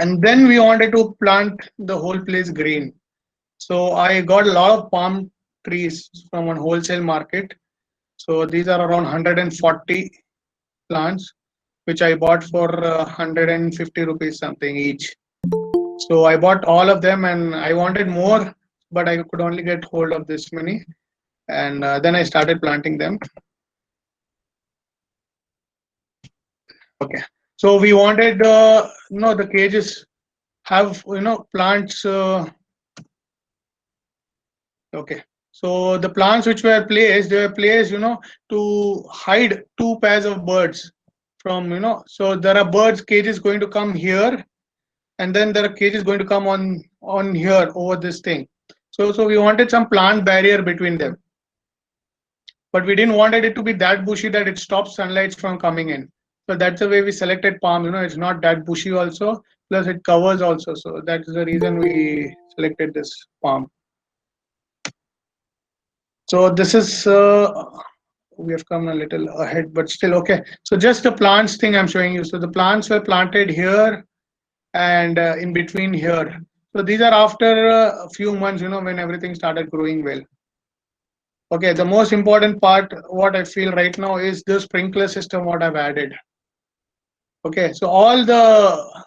And then we wanted to plant the whole place green. So I got a lot of palm trees from a wholesale market. So these are around 140 plants, which I bought for 150 rupees something each. So I bought all of them, and I wanted more, but I could only get hold of this many. And then I started planting them. Okay. So we wanted, the cages have, plants. Okay. So the plants which were placed, they were placed, to hide two pairs of birds from, so there are birds cages going to come here, and then there are cages going to come on here over this thing. So we wanted some plant barrier between them, but we didn't wanted it to be that bushy that it stops sunlight from coming in. So that's the way we selected palm. It's not that bushy also, plus it covers also. So that's the reason we selected this palm. So this is we have come a little ahead, but still okay. So just the plants thing I'm showing you. So the plants were planted here and in between here. So these are after a few months, when everything started growing well. Okay, the most important part, what I feel right now, is the sprinkler system what I've added. Okay, so all the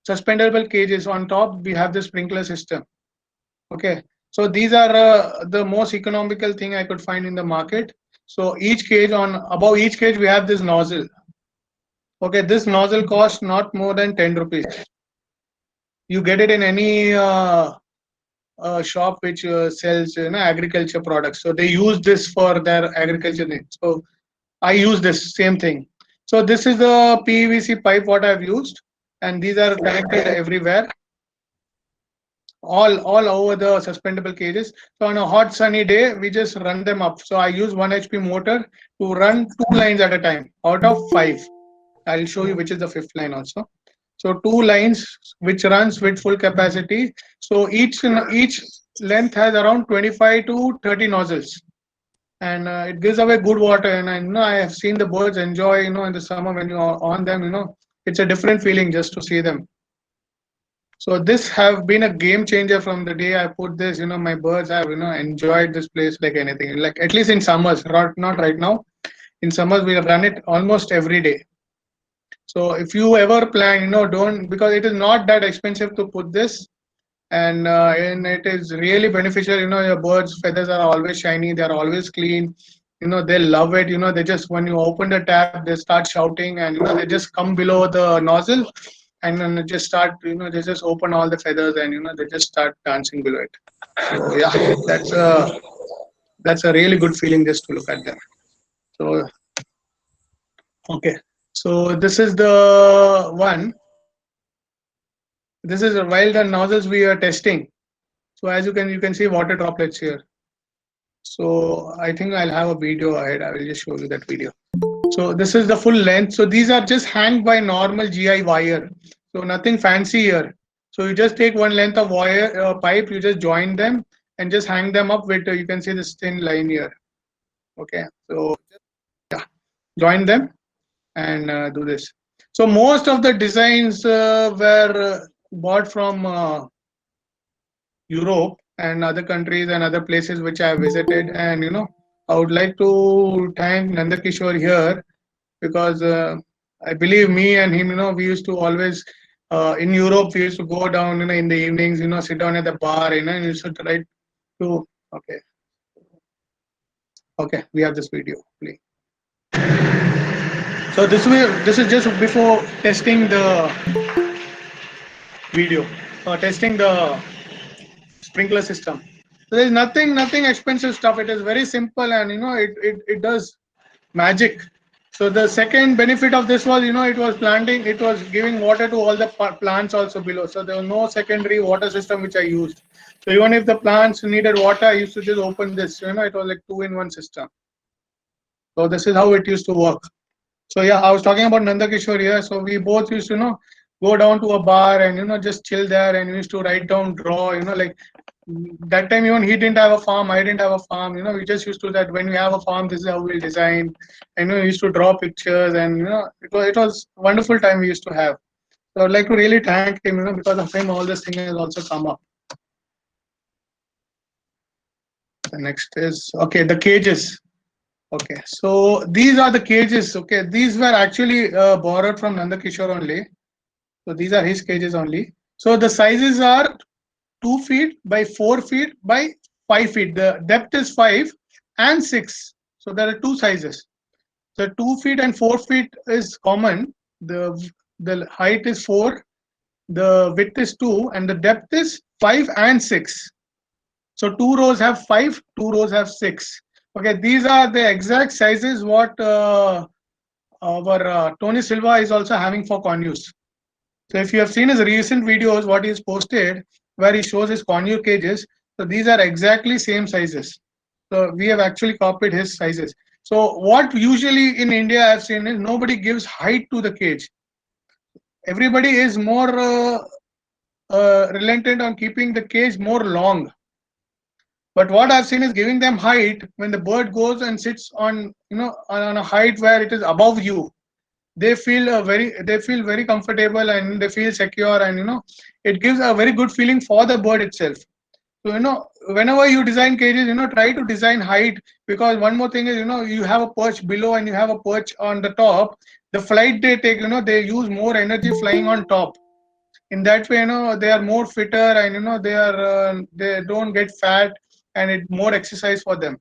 suspendable cages on top, we have the sprinkler system. Okay, so these are the most economical thing I could find in the market. So each cage, above each cage, we have this nozzle. Okay, this nozzle costs not more than 10 rupees. You get it in any shop which sells agriculture products. So they use this for their agriculture needs. So I use this same thing. So this is the PVC pipe what I've used, and these are connected everywhere, all over the suspendable cages. So on a hot sunny day, we just run them up. So I use 1 HP motor to run 2 lines at a time out of 5. I'll show you which is the 5th line also. So 2 lines which runs with full capacity. So each length has around 25 to 30 nozzles, and it gives away good water. And I have seen the birds enjoy, in the summer when you are on them. It's a different feeling just to see them. So this have been a game changer from the day I put this. My birds have enjoyed this place like anything. Like at least in summers, not right now. In summers we run it almost every day. So if you ever plan, don't, because it is not that expensive to put this, and it is really beneficial. Your birds' feathers are always shiny, they are always clean. They love it. They just, when you open the tap, they start shouting, and they just come below the nozzle, and then they just start. They just open all the feathers, and they just start dancing below it. So yeah, that's a really good feeling just to look at them. So okay, so this is the one. This is while the nozzles we are testing. So as you can see water droplets here. So I think I'll have a video ahead. I will just show you that video. So this is the full length. So these are just hanged by normal GI wire. So nothing fancy here. So you just take one length of wire pipe, you just join them and just hang them up with, you can see this thin line here. Okay, so yeah, join them and do this. So most of the designs were bought from Europe and other countries and other places which I have visited. And I would like to thank Nandakishore here, because I believe me and him, we used to always in Europe, we used to go down, in the evenings, sit down at the bar, and used to try to. Okay, we have this video, please. So this is just before testing the video, testing the sprinkler system. So there's nothing expensive stuff. It is very simple, and it does magic. So the second benefit of this was, it was planting, it was giving water to all the plants also below. So there was no secondary water system which I used. So even if the plants needed water, I used to just open this. It was like 2-in-1 system. So this is how it used to work. So yeah, I was talking about Nandakishore here. So we both used to, go down to a bar and just chill there, and we used to write down, draw. Like that time even he didn't have a farm, I didn't have a farm. We just used to that when we have a farm, this is how we'll design. And we used to draw pictures, and it was wonderful time we used to have. So I'd like to really thank him, because of him all this thing has also come up. The next is, okay, the cages. Okay, so these are the cages. Okay, these were actually borrowed from Nandakishore only. So these are his cages only. So the sizes are 2 feet by 4 feet by 5 feet. The depth is 5 and 6. So there are two sizes. The 2 feet and 4 feet is common. The height is 4, the width is 2, and the depth is 5 and 6. So two rows have 5, two rows have 6. Okay, these are the exact sizes what our Tony Silva is also having for conus. So if you have seen his recent videos, what he's posted, where he shows his conure cages, so these are exactly same sizes. So we have actually copied his sizes. So what usually in India I've seen is nobody gives height to the cage. Everybody is more relentant on keeping the cage more long. But what I've seen is giving them height when the bird goes and sits on, on a height where it is above you. They feel very comfortable and they feel secure, and it gives a very good feeling for the bird itself. So whenever you design cages, try to design height, because one more thing is, you have a perch below and you have a perch on the top. The flight they take, they use more energy flying on top. In that way, they are more fitter, and they don't get fat, and it more exercise for them.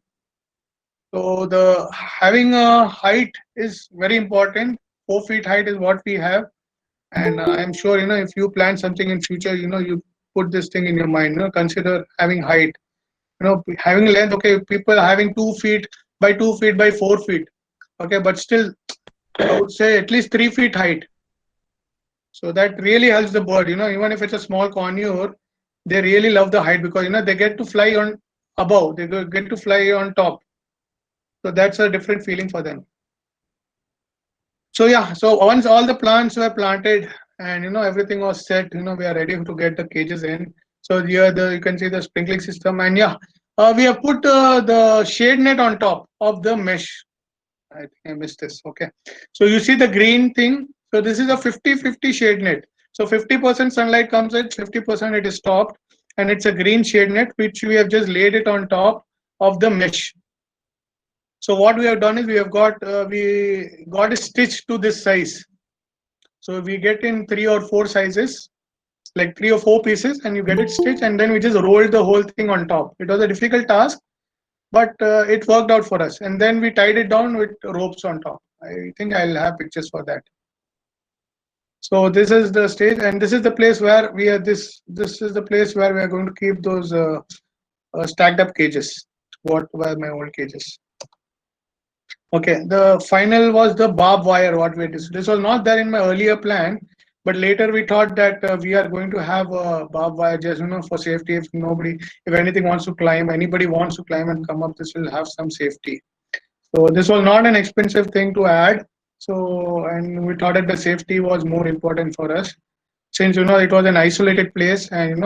So the having a height is very important. 4 feet height is what we have, and I'm sure if you plan something in future, you put this thing in your mind. Consider having height. Having length. Okay, people are having 2 feet by 2 feet by 4 feet. Okay, but still, I would say at least 3 feet height. So that really helps the bird. Even if it's a small conure, they really love the height, because they get to fly on above. They get to fly on top. So that's a different feeling for them. So yeah, so once all the plants were planted and everything was set, we are ready to get the cages in. So here you can see the sprinkling system, and yeah, we have put the shade net on top of the mesh. I think I missed this. Okay, so you see the green thing. So this is a 50-50 shade net. So 50% sunlight comes in, 50% it is stopped, and it's a green shade net which we have just laid it on top of the mesh. So what we have done is we got a stitch to this size. So we get in 3 or 4 sizes, like 3 or 4 pieces, and you get it stitched, and then we just rolled the whole thing on top. It was a difficult task, but it worked out for us. And then we tied it down with ropes on top. I think I'll have pictures for that. So this is the stage, and this is the place where we are. This is the place where we are going to keep those stacked up cages. What were my old cages? Okay, the final was the barbed wire. What we did. This was not there in my earlier plan, but later we thought that we are going to have a barbed wire just for safety. If anything wants to climb, anybody wants to climb and come up, this will have some safety. So this was not an expensive thing to add. So, and we thought that the safety was more important for us, since it was an isolated place, and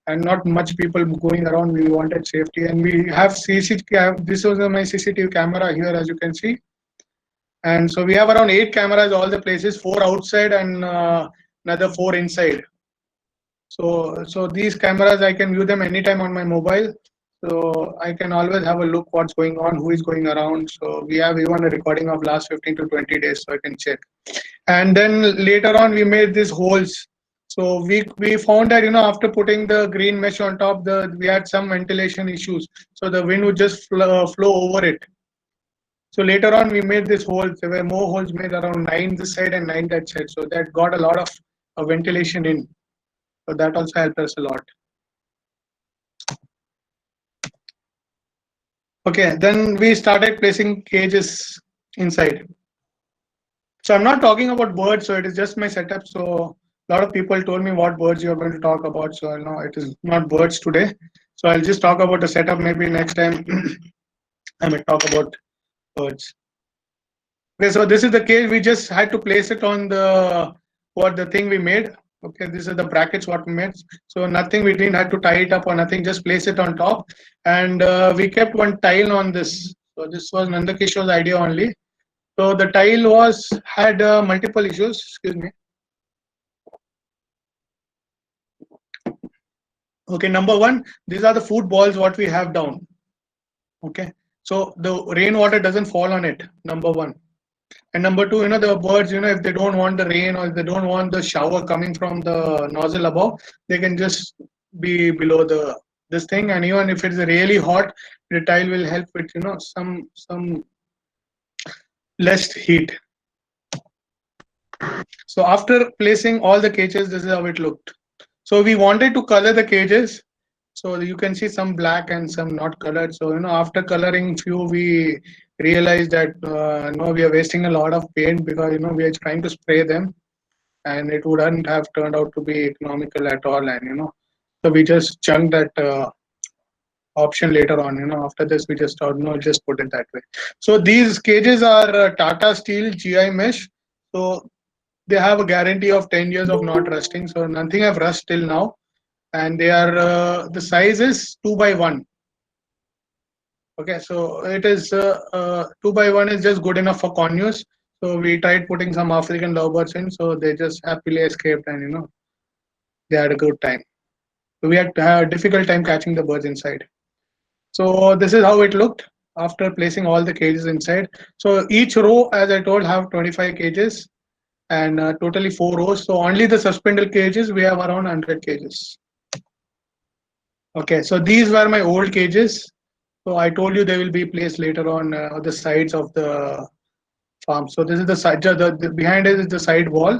and not much people going around. We wanted safety, and we have CCTV. This was my CCTV camera here, as you can see. And so we have around 8 cameras, all the places, 4 outside and another 4 inside. So these cameras, I can view them anytime on my mobile. So I can always have a look what's going on, who is going around. So we have even a recording of last 15 to 20 days, so I can check. And then later on, we made these holes. So we found that after putting the green mesh on top, we had some ventilation issues. So the wind would just flow over it. So later on, we made this holes. There were more holes made, around 9 this side and 9 that side. So that got a lot of ventilation in. So that also helped us a lot. Okay, then we started placing cages inside. So I'm not talking about birds. So it is just my setup. So a lot of people told me what birds you're going to talk about. So no, it is not birds today. So I'll just talk about the setup. Maybe next time I may talk about birds. Okay, so this is the cage. We just had to place it on the thing we made. Okay, this is the brackets what we made. So nothing, we didn't have to tie it up or nothing. Just place it on top, and we kept one tile on this. So this was Nandakishore's idea only. So the tile had multiple issues. Excuse me. Okay, number one, these are the food balls what we have down. Okay, so the rainwater doesn't fall on it. Number one. And number two, the birds, if they don't want the rain or if they don't want the shower coming from the nozzle above, they can just be below the this thing. And even if it's really hot, the tile will help with some less heat. So after placing all the cages, this is how it looked. So we wanted to color the cages. So you can see some black and some not colored. So after coloring few, we realized that no, we are wasting a lot of paint because we are trying to spray them, and it wouldn't have turned out to be economical at all. And so we just chunked that option later on. After this, we just thought no, just put it that way. So these cages are Tata Steel GI mesh. So they have a guarantee of 10 years of not rusting. So nothing have rust till now, and they are the size is 2 by 1. Okay, so it is 2 by 1 is just good enough for conures. So we tried putting some African lovebirds in, so they just happily escaped, and they had a good time. So we had to have a difficult time catching the birds inside. So this is how it looked after placing all the cages inside. So each row, as I told, have 25 cages, and totally 4 rows. So only the suspended cages, we have around 100 cages. Okay, so these were my old cages. So I told you they will be placed later on the sides of the farm. So this is the side, the behind it is the side wall,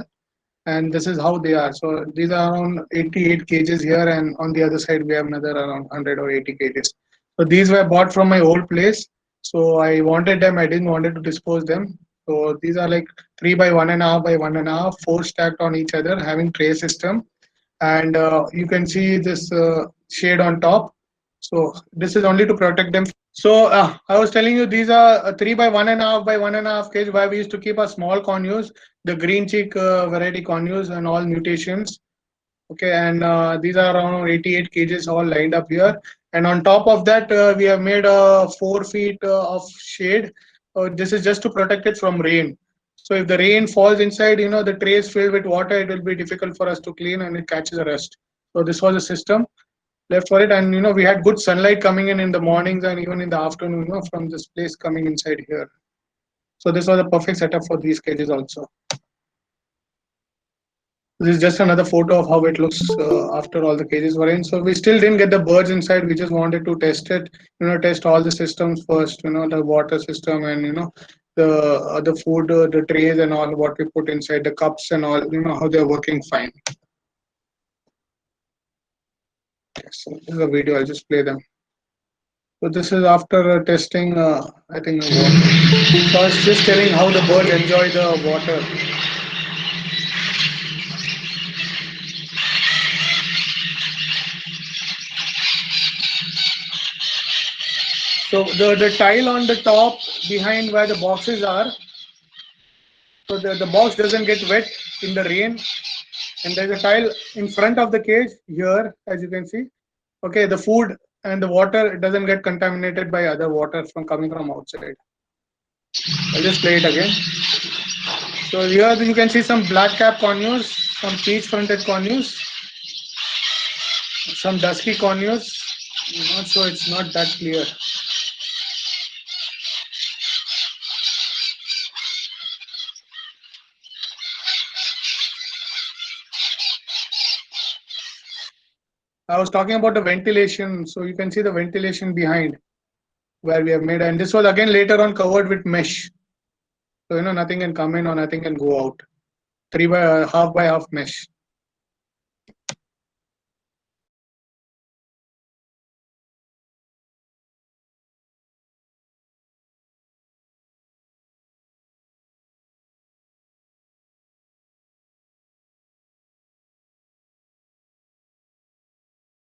and this is how they are. So these are around 88 cages here, and on the other side we have another around 100 or 80 cages. So these were bought from my old place. So I wanted them. I didn't wanted to dispose them. So these are like 3 by 1.5 by 1.5, four stacked on each other, having tray system, and you can see this shade on top. So this is only to protect them. So I was telling you these are 3 by 1.5 by 1.5 kg where we used to keep our small conures, the green cheek variety conures and all mutations. Okay, and these are around 88 kgs all lined up here. And on top of that, we have made 4 feet of shade. This is just to protect it from rain. So if the rain falls inside, the tray is filled with water, it will be difficult for us to clean and it catches a rust. So this was a system left for it, and we had good sunlight coming in the mornings and even in the afternoon, from this place coming inside here. So this was a perfect setup for these cages also. This is just another photo of how it looks after all the cages were in. So we still didn't get the birds inside. We just wanted to test it, test all the systems first, the water system and, the food, the trays and all what we put inside, the cups and all, how they're working fine. So this is a video, I'll just play them. So this is after testing, I think, water. So I was just telling how the birds enjoy the water. So the tile on the top behind where the boxes are, so the box doesn't get wet in the rain, and there's a tile in front of the cage here, as you can see. Okay, the food and the water doesn't get contaminated by other water from coming from outside. I'll just play it again. So here you can see some black cap conures, some peach fronted conures, some dusky conures. I'm not sure, it's not that clear. I was talking about the ventilation. So you can see the ventilation behind where we have made, and this was again later on covered with mesh. So nothing can come in or nothing can go out. 3 by half mesh.